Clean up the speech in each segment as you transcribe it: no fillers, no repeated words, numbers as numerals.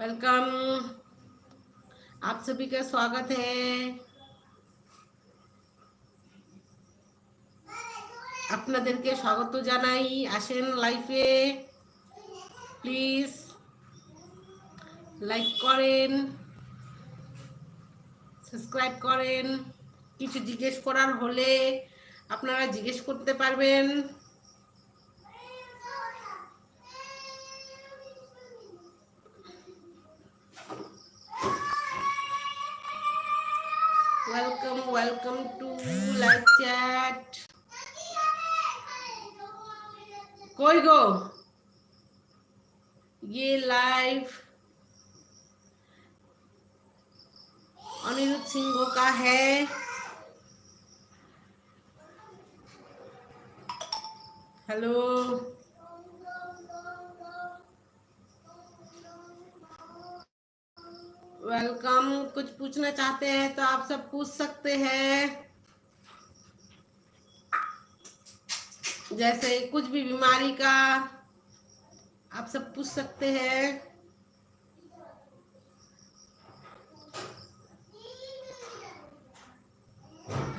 Welcome, आप सभी का स्वागत है। আপনাদেরকে স্বাগত জানাই, আসেন লাইভে। প্লিজ লাইক করেন, সাবস্ক্রাইব করেন। কিছু জিজ্ঞেস করার হলে আপনারা জিজ্ঞেস করতে পারবেন। Welcome to live chat. कोई गो ये लाइव अनिरुद्ध सिंह का है। Hello, welcome. कुछ पूछना चाहते हैं तो आप सब पूछ सकते हैं, जैसे कुछ भी बीमारी का आप सब पूछ सकते हैं।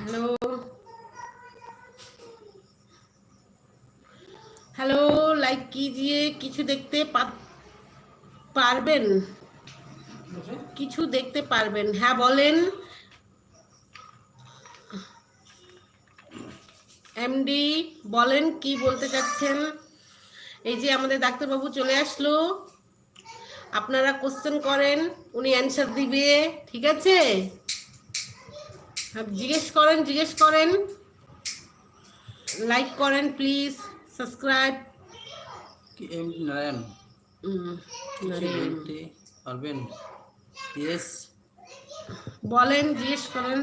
हेलो हेलो, लाइक कीजिए। কিছু দেখতে পারবেন? কিছু দেখতে পারবেন? হ্যাঁ বলেন। এমডি বলেন কি বলতে চাচ্ছেন। এই যে আমাদের ডাক্তারবাবু চলে আসলো, আপনারা কোশ্চেন করেন, উনি অ্যান্সার দিবে। ঠিক আছে, জিজ্ঞেস করেন, লাইক করেন প্লিজ, সাবস্ক্রাইব। কি এমডি নারায়ণ কিছু বলতে পারবেন? ইয়েস বলেন, জিজ্ঞেস করেন।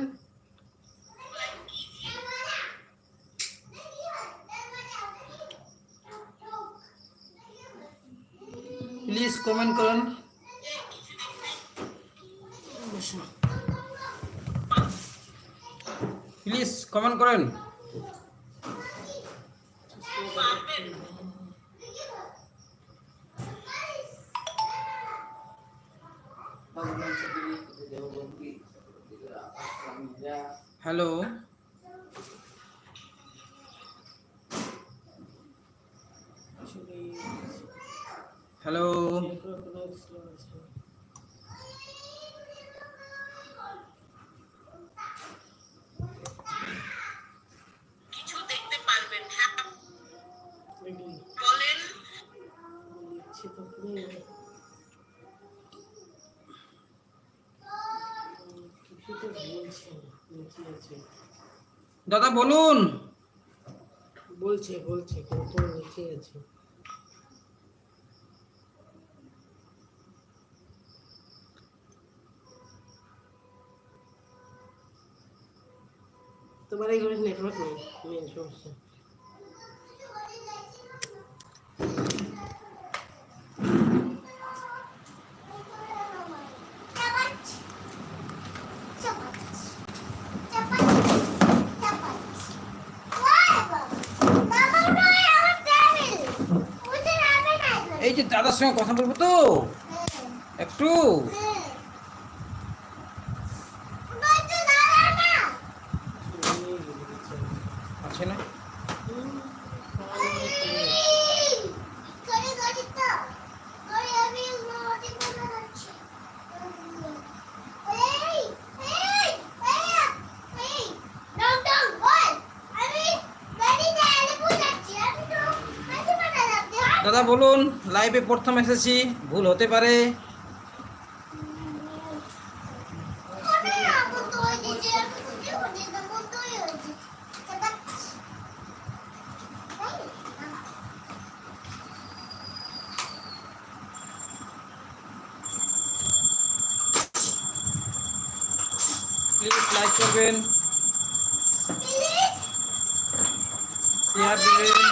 প্লিজ কমেন্ট করেন। প্লিজ কমেন্ট করেন। হ্যালো, হ্যালো, কিছু দেখতে পারবেন? হ্যাঁ বলেন। দাদা বলুন। বলছে কত নিচে আছে। তোমার এই ঘরে নেটওয়ার্ক নেই, মেন সমস্যা। এই যে দাদার সঙ্গে কথা বলবো তো একটু। আছে না? দাদা বলুন, লাইভে প্রথম এসেছি, ভুল হতে পারে। প্লিজ লাইক করবেন, শেয়ার দিবেন।